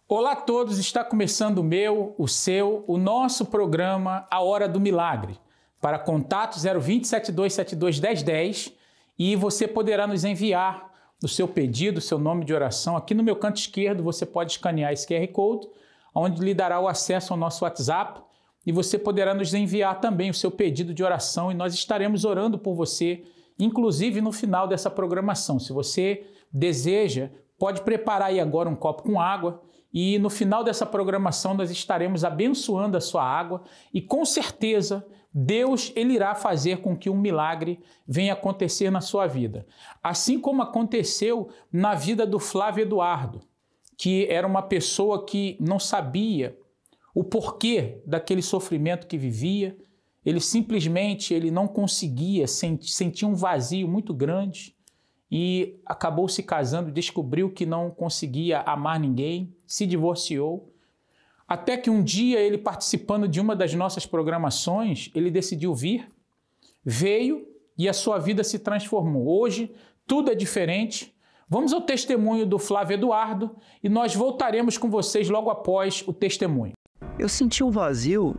Olá a todos, está começando o nosso programa A Hora do Milagre. Para contato 020 7272 1010 e você poderá nos enviar o seu pedido, o seu nome de oração. Aqui no meu canto esquerdo você pode escanear esse QR Code, onde lhe dará o acesso ao nosso WhatsApp e você poderá nos enviar também o seu pedido de oração e nós estaremos orando por você, inclusive no final dessa programação. Se você deseja, pode preparar aí agora um copo com água e no final dessa programação nós estaremos abençoando a sua água e com certeza Deus ele irá fazer com que um milagre venha acontecer na sua vida. Assim como aconteceu na vida do Flávio Eduardo, que era uma pessoa que não sabia o porquê daquele sofrimento que vivia, ele simplesmente não conseguia, sentia um vazio muito grande e acabou se casando, descobriu que não conseguia amar ninguém, se divorciou. Até que um dia ele, participando de uma das nossas programações, ele decidiu vir, veio e a sua vida se transformou. Hoje tudo é diferente. Vamos ao testemunho do Flávio Eduardo e nós voltaremos com vocês logo após o testemunho. Eu senti um vazio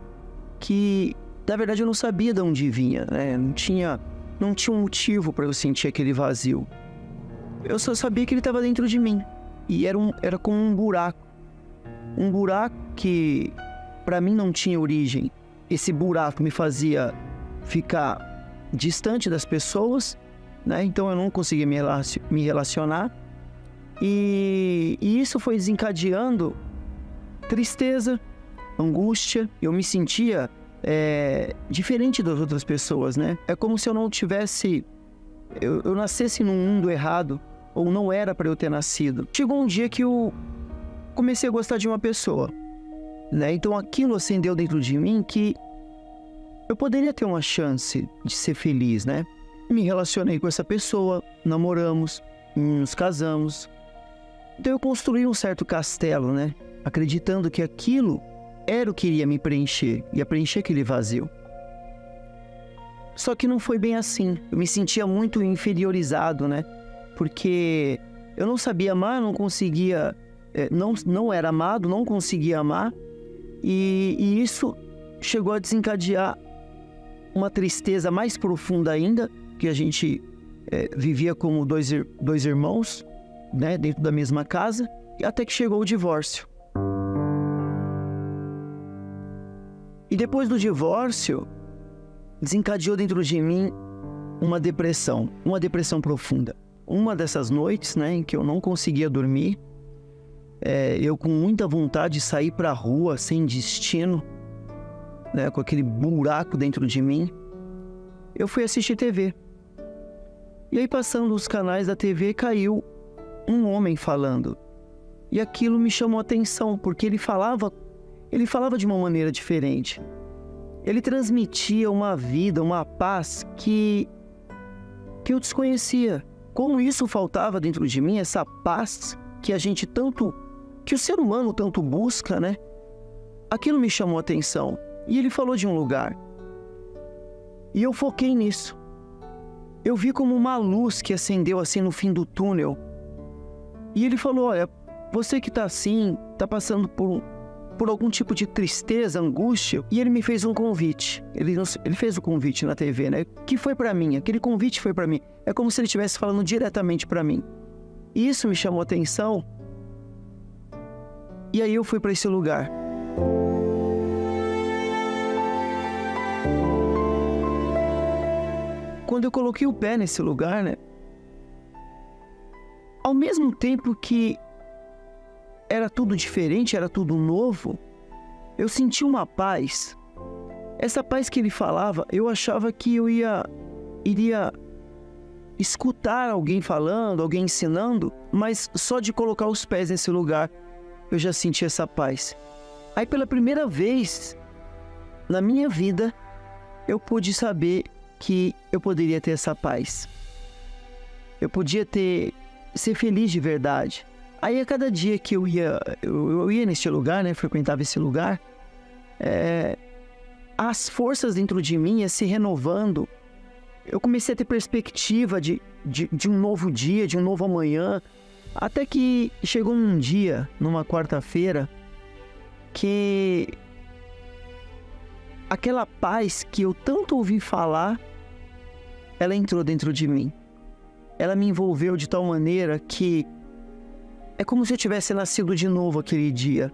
que, na verdade, eu não sabia de onde vinha, né? Não tinha um motivo para eu sentir aquele vazio. Eu só sabia que ele estava dentro de mim. E era como um buraco. Um buraco que, para mim, não tinha origem. Esse buraco me fazia ficar distante das pessoas, né? Então eu não conseguia me relacionar. E isso foi desencadeando tristeza, angústia. Eu me sentia diferente das outras pessoas, né? É como se eu não tivesse... Eu nascesse num mundo errado, ou não era para eu ter nascido. Chegou um dia que eu comecei a gostar de uma pessoa, né? Então aquilo acendeu dentro de mim que eu poderia ter uma chance de ser feliz, né? Me relacionei com essa pessoa, namoramos, nos casamos. Então eu construí um certo castelo, né? Acreditando que aquilo era o que iria me preencher, ia preencher aquele vazio. Só que não foi bem assim. Eu me sentia muito inferiorizado, né? Porque eu não sabia amar, não conseguia... Não era amado, não conseguia amar. E isso chegou a desencadear uma tristeza mais profunda ainda, que a gente vivia como dois irmãos, né? Dentro da mesma casa, até que chegou o divórcio. E depois do divórcio, desencadeou dentro de mim uma depressão profunda. Uma dessas noites, né, em que eu não conseguia dormir, eu com muita vontade de sair para a rua, sem destino, né, com aquele buraco dentro de mim, eu fui assistir TV. E aí, passando os canais da TV, caiu um homem falando. E aquilo me chamou a atenção, porque ele falava de uma maneira diferente. Ele transmitia uma vida, uma paz que eu desconhecia. Como isso faltava dentro de mim, essa paz que que o ser humano tanto busca, né? Aquilo me chamou a atenção. E ele falou de um lugar. E eu foquei nisso. Eu vi como uma luz que acendeu assim no fim do túnel. E ele falou, olha, você que está assim, está passando por algum tipo de tristeza, angústia, e ele me fez um convite. Ele fez o convite na TV, né? Que foi para mim, aquele convite foi para mim. É como se ele estivesse falando diretamente para mim. E isso me chamou a atenção. E aí eu fui para esse lugar. Quando eu coloquei o pé nesse lugar, né? Ao mesmo tempo que era tudo diferente, era tudo novo, eu senti uma paz. Essa paz que ele falava, eu achava que eu iria escutar alguém falando, alguém ensinando, mas só de colocar os pés nesse lugar, eu já senti essa paz. Aí pela primeira vez na minha vida, eu pude saber que eu poderia ter essa paz. Eu podia ser feliz de verdade. Aí a cada dia que eu ia neste lugar, né, frequentava esse lugar, as forças dentro de mim iam se renovando. Eu comecei a ter perspectiva de um novo dia, de um novo amanhã, Até que chegou um dia, numa quarta-feira, que aquela paz que eu tanto ouvi falar, ela entrou dentro de mim. Ela me envolveu de tal maneira que é como se eu tivesse nascido de novo aquele dia.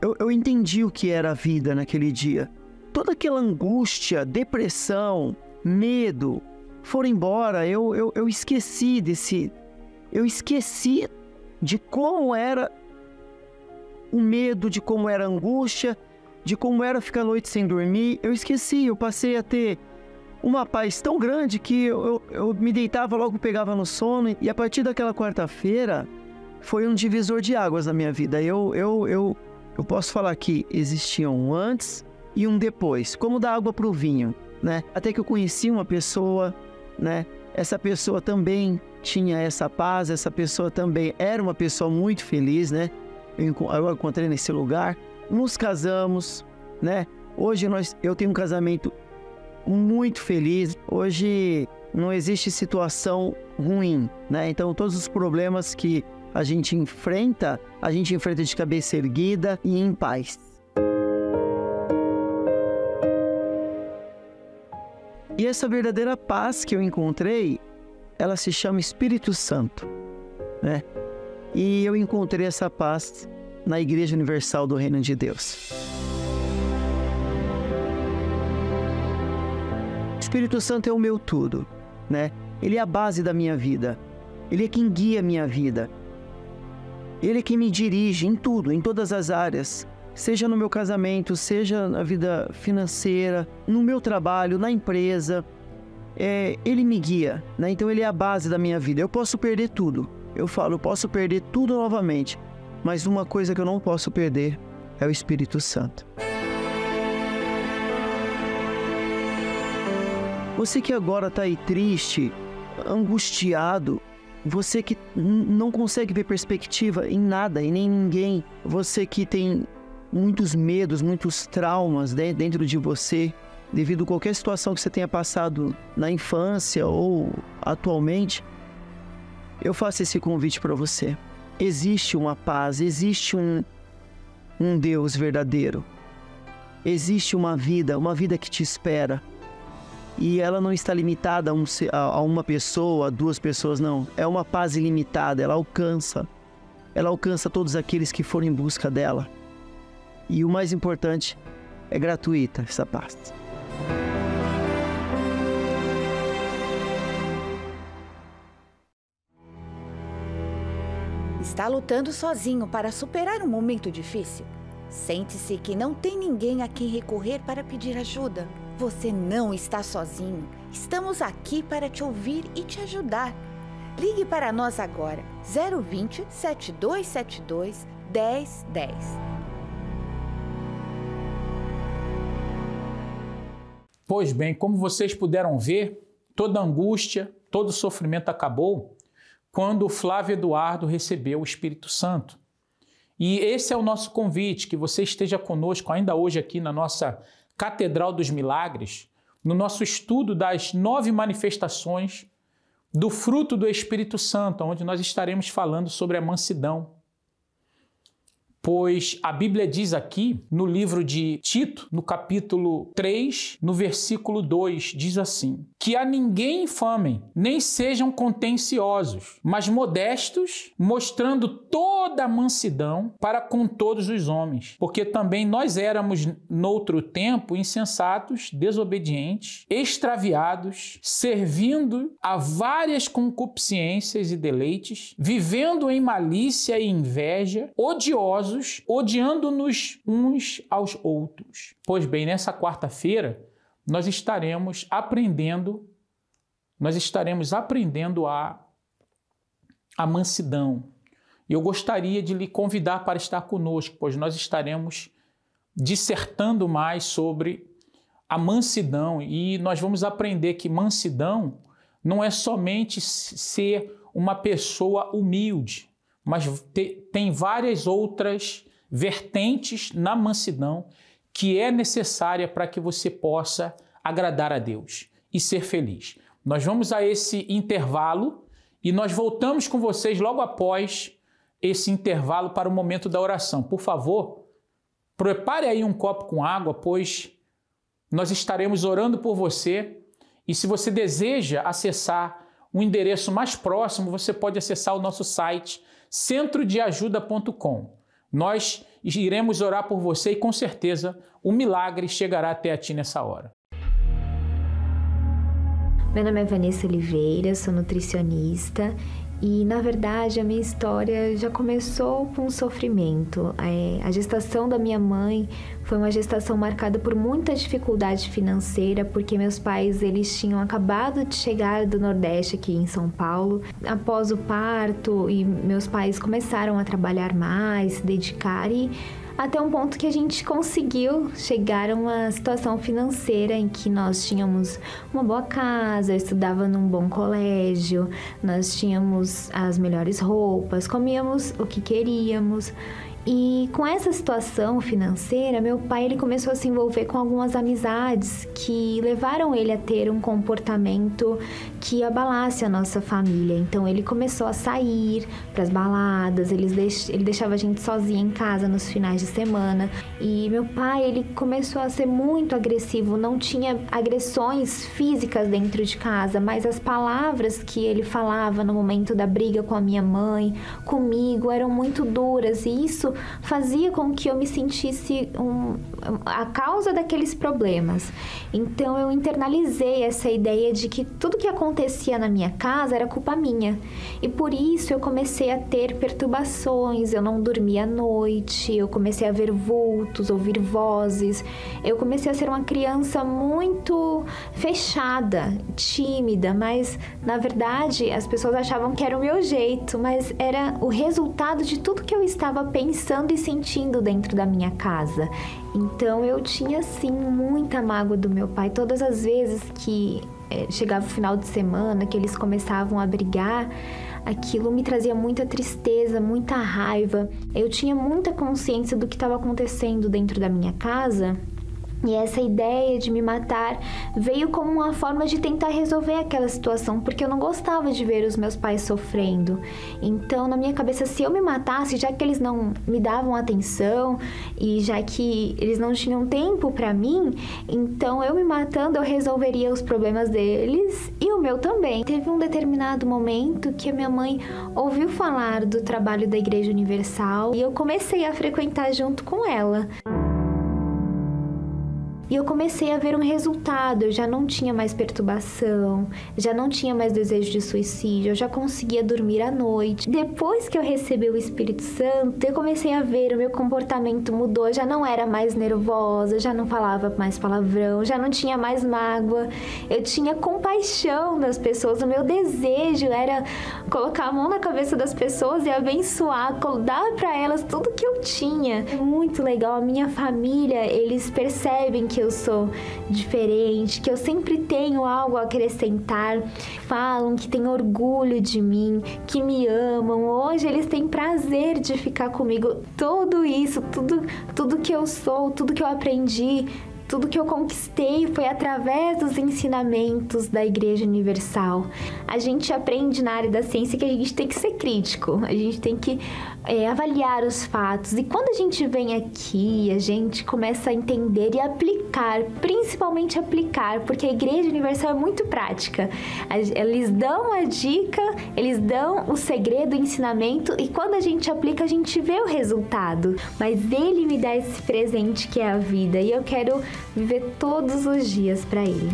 Eu entendi o que era a vida naquele dia. Toda aquela angústia, depressão, medo, foram embora. Eu esqueci desse... Eu esqueci de como era o medo, de como era a angústia, de como era ficar a noite sem dormir. Eu esqueci, eu passei a ter uma paz tão grande que eu me deitava, logo pegava no sono. E a partir daquela quarta-feira, foi um divisor de águas na minha vida. Eu posso falar que existia um antes e um depois, como da água para o vinho, né? Até que eu conheci uma pessoa, né? Essa pessoa também tinha essa paz, essa pessoa também era uma pessoa muito feliz, né? Eu encontrei nesse lugar, nos casamos, né? Hoje eu tenho um casamento muito feliz. Hoje não existe situação ruim, né? Então todos os problemas que a gente enfrenta de cabeça erguida e em paz. E essa verdadeira paz que eu encontrei, ela se chama Espírito Santo, né? E eu encontrei essa paz na Igreja Universal do Reino de Deus. O Espírito Santo é o meu tudo, né? Ele é a base da minha vida. Ele é quem guia a minha vida. Ele é quem me dirige em tudo, em todas as áreas. Seja no meu casamento, seja na vida financeira, no meu trabalho, na empresa. Ele me guia, né? Então ele é a base da minha vida. Eu posso perder tudo. Eu posso perder tudo novamente. Mas uma coisa que eu não posso perder é o Espírito Santo. Você que agora está aí triste, angustiado, você que não consegue ver perspectiva em nada e nem em ninguém, você que tem muitos medos, muitos traumas, né, dentro de você, devido a qualquer situação que você tenha passado na infância ou atualmente, eu faço esse convite para você. Existe uma paz, existe um Deus verdadeiro. Existe uma vida que te espera. E ela não está limitada a uma pessoa, a duas pessoas, não. É uma paz ilimitada, ela alcança todos aqueles que forem em busca dela. E o mais importante, é gratuita essa paz. Está lutando sozinho para superar um momento difícil? Sente-se que não tem ninguém a quem recorrer para pedir ajuda. Você não está sozinho. Estamos aqui para te ouvir e te ajudar. Ligue para nós agora, 020 7272 1010. Pois bem, como vocês puderam ver, toda angústia, todo sofrimento acabou quando o Flávio Eduardo recebeu o Espírito Santo. E esse é o nosso convite, que você esteja conosco ainda hoje aqui na nossa Catedral dos Milagres, no nosso estudo das 9 manifestações do fruto do Espírito Santo, onde nós estaremos falando sobre a mansidão. Pois a Bíblia diz aqui, no livro de Tito, no capítulo 3, no versículo 2, diz assim: que a ninguém infamem, nem sejam contenciosos, mas modestos, mostrando toda a mansidão para com todos os homens. Porque também nós éramos, noutro tempo, insensatos, desobedientes, extraviados, servindo a várias concupiscências e deleites, vivendo em malícia e inveja, odiosos, odiando-nos uns aos outros. Pois bem, nessa quarta-feira, nós estaremos aprendendo a mansidão. E eu gostaria de lhe convidar para estar conosco, pois nós estaremos dissertando mais sobre a mansidão e nós vamos aprender que mansidão não é somente ser uma pessoa humilde, mas tem várias outras vertentes na mansidão que é necessária para que você possa agradar a Deus e ser feliz. Nós vamos a esse intervalo e nós voltamos com vocês logo após esse intervalo para o momento da oração. Por favor, prepare aí um copo com água, pois nós estaremos orando por você. E se você deseja acessar um endereço mais próximo, você pode acessar o nosso site centrodeajuda.com. Nós iremos orar por você e com certeza o milagre chegará até a ti nessa hora. Meu nome é Vanessa Oliveira, sou nutricionista e, na verdade, a minha história já começou com sofrimento. A gestação da minha mãe foi uma gestação marcada por muita dificuldade financeira, porque meus pais eles tinham acabado de chegar do Nordeste aqui em São Paulo. Após o parto, e meus pais começaram a trabalhar mais, se dedicar e até um ponto que a gente conseguiu chegar a uma situação financeira em que nós tínhamos uma boa casa, eu estudava num bom colégio, nós tínhamos as melhores roupas, comíamos o que queríamos. E com essa situação financeira, meu pai ele começou a se envolver com algumas amizades que levaram ele a ter um comportamento que abalasse a nossa família. Então ele começou a sair para as baladas, ele deixava a gente sozinha em casa nos finais de semana. E meu pai ele começou a ser muito agressivo, não tinha agressões físicas dentro de casa, mas as palavras que ele falava no momento da briga com a minha mãe, comigo, eram muito duras e isso fazia com que eu me sentisse a causa daqueles problemas. Então eu internalizei essa ideia de que tudo que acontecia na minha casa era culpa minha. E por isso eu comecei a ter perturbações, eu não dormia à noite, eu comecei a ver vultos, ouvir vozes. Eu comecei a ser uma criança muito fechada, tímida, mas na verdade as pessoas achavam que era o meu jeito, mas era o resultado de tudo que eu estava pensando e sentindo dentro da minha casa. Então eu tinha sim muita mágoa do meu pai. Todas as vezes que chegava o final de semana, que eles começavam a brigar, aquilo me trazia muita tristeza, muita raiva. Eu tinha muita consciência do que estava acontecendo dentro da minha casa. E essa ideia de me matar veio como uma forma de tentar resolver aquela situação, porque eu não gostava de ver os meus pais sofrendo. Então, na minha cabeça, se eu me matasse, já que eles não me davam atenção e já que eles não tinham tempo para mim, então eu me matando, eu resolveria os problemas deles e o meu também. Teve um determinado momento que a minha mãe ouviu falar do trabalho da Igreja Universal e eu comecei a frequentar junto com ela. E eu comecei a ver um resultado, eu já não tinha mais perturbação, já não tinha mais desejo de suicídio, eu já conseguia dormir à noite. Depois que eu recebi o Espírito Santo, eu comecei a ver o meu comportamento mudou, eu já não era mais nervosa, já não falava mais palavrão, já não tinha mais mágoa, eu tinha compaixão das pessoas, o meu desejo era colocar a mão na cabeça das pessoas e abençoar, dar para elas tudo que eu tinha. É muito legal, a minha família, eles percebem que eu sou diferente, que eu sempre tenho algo a acrescentar, falam que têm orgulho de mim, que me amam. Hoje eles têm prazer de ficar comigo. Tudo isso, tudo que eu sou, tudo que eu aprendi, tudo que eu conquistei foi através dos ensinamentos da Igreja Universal. A gente aprende na área da ciência que a gente tem que ser crítico, a gente tem que avaliar os fatos. E quando a gente vem aqui, a gente começa a entender e aplicar, principalmente aplicar, porque a Igreja Universal é muito prática. Eles dão a dica, eles dão o segredo, o ensinamento, e quando a gente aplica, a gente vê o resultado. Mas Ele me dá esse presente que é a vida, e eu quero viver todos os dias para Ele.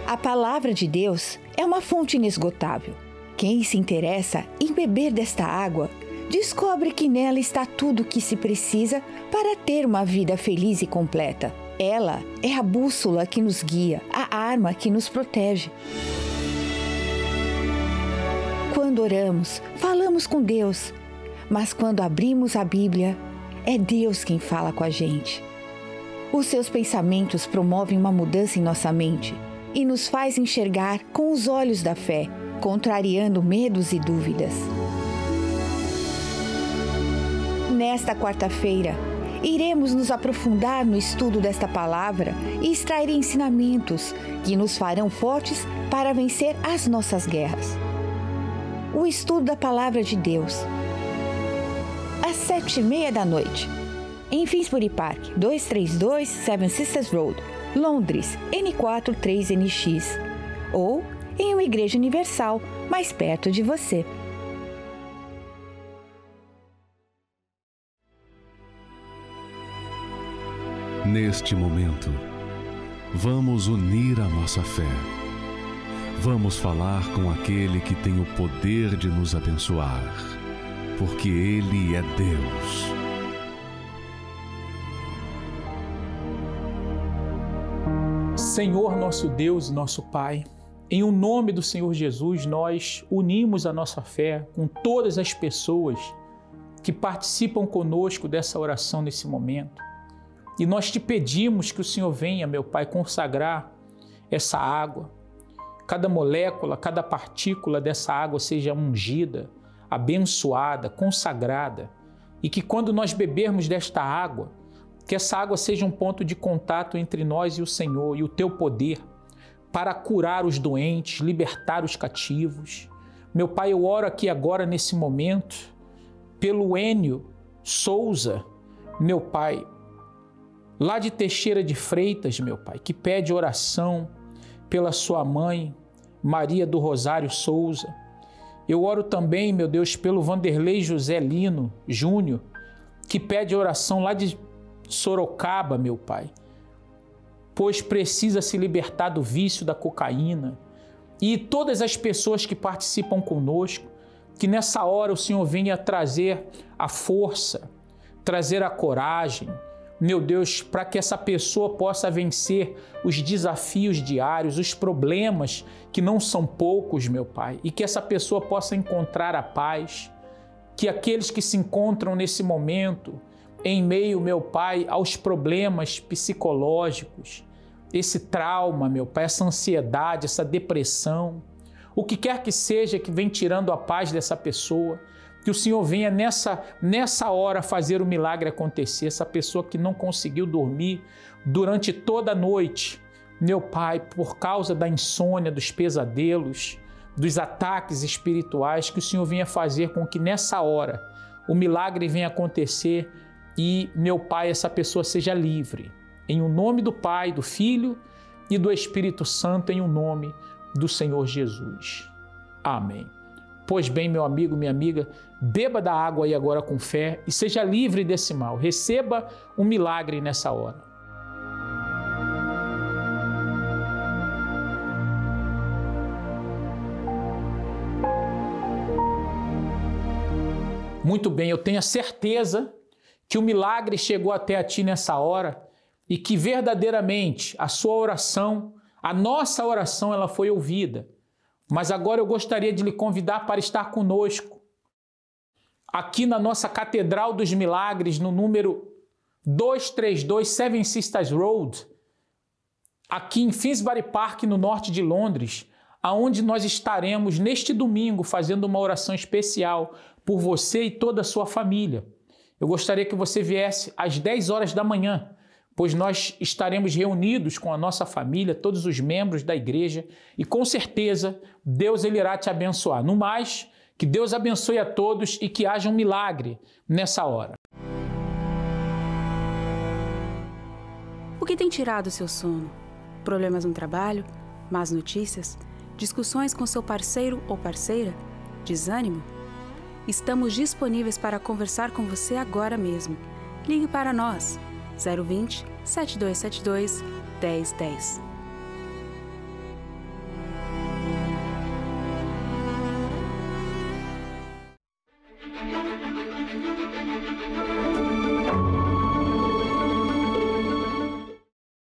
A palavra de Deus é uma fonte inesgotável. Quem se interessa em beber desta água, descobre que nela está tudo o que se precisa para ter uma vida feliz e completa. Ela é a bússola que nos guia, a arma que nos protege. Quando oramos, falamos com Deus, mas quando abrimos a Bíblia, é Deus quem fala com a gente. Os seus pensamentos promovem uma mudança em nossa mente e nos faz enxergar com os olhos da fé, contrariando medos e dúvidas. Nesta quarta-feira, Iremos nos aprofundar no estudo desta palavra e extrair ensinamentos que nos farão fortes para vencer as nossas guerras. O estudo da Palavra de Deus. Às 7h30 em Finsbury Park, 232 Seven Sisters Road, Londres, N4 3NX. Ou em uma igreja universal mais perto de você. Neste momento, vamos unir a nossa fé. Vamos falar com aquele que tem o poder de nos abençoar, porque Ele é Deus. Senhor nosso Deus e nosso Pai, em o nome do Senhor Jesus, nós unimos a nossa fé com todas as pessoas que participam conosco dessa oração nesse momento. E nós te pedimos que o Senhor venha, meu Pai, consagrar essa água. Cada molécula, cada partícula dessa água seja ungida, abençoada, consagrada. E que quando nós bebermos desta água, que essa água seja um ponto de contato entre nós e o Senhor e o teu poder para curar os doentes, libertar os cativos. Meu Pai, eu oro aqui agora nesse momento pelo Enio Souza, meu Pai, lá de Teixeira de Freitas, meu Pai, que pede oração pela sua mãe, Maria do Rosário Souza. Eu oro também, meu Deus, pelo Vanderlei José Lino Júnior, que pede oração lá de Sorocaba, meu Pai, pois precisa se libertar do vício da cocaína. E todas as pessoas que participam conosco, que nessa hora o Senhor venha trazer a força, trazer a coragem, meu Deus, para que essa pessoa possa vencer os desafios diários, os problemas que não são poucos, meu Pai, e que essa pessoa possa encontrar a paz, que aqueles que se encontram nesse momento, em meio, meu Pai, aos problemas psicológicos, esse trauma, meu Pai, essa ansiedade, essa depressão, o que quer que seja que vem tirando a paz dessa pessoa, que o Senhor venha nessa hora fazer o milagre acontecer. Essa pessoa que não conseguiu dormir durante toda a noite, meu Pai, por causa da insônia, dos pesadelos, dos ataques espirituais, que o Senhor venha fazer com que nessa hora o milagre venha acontecer e, meu Pai, essa pessoa seja livre. Em o nome do Pai, do Filho e do Espírito Santo, em o nome do Senhor Jesus. Amém. Pois bem, meu amigo, minha amiga, beba da água aí agora com fé e seja livre desse mal. Receba um milagre nessa hora. Muito bem, eu tenho a certeza que o milagre chegou até a ti nessa hora e que verdadeiramente a sua oração, a nossa oração, ela foi ouvida. Mas agora eu gostaria de lhe convidar para estar conosco aqui na nossa Catedral dos Milagres, no número 232 Seven Sisters Road, aqui em Finsbury Park, no norte de Londres, aonde nós estaremos neste domingo fazendo uma oração especial por você e toda a sua família. Eu gostaria que você viesse às 10 horas da manhã, pois nós estaremos reunidos com a nossa família, todos os membros da igreja, e com certeza Deus ele irá te abençoar. No mais, que Deus abençoe a todos e que haja um milagre nessa hora. O que tem tirado o seu sono? Problemas no trabalho? Más notícias? Discussões com seu parceiro ou parceira? Desânimo? Estamos disponíveis para conversar com você agora mesmo. Ligue para nós, 020 7272 1010.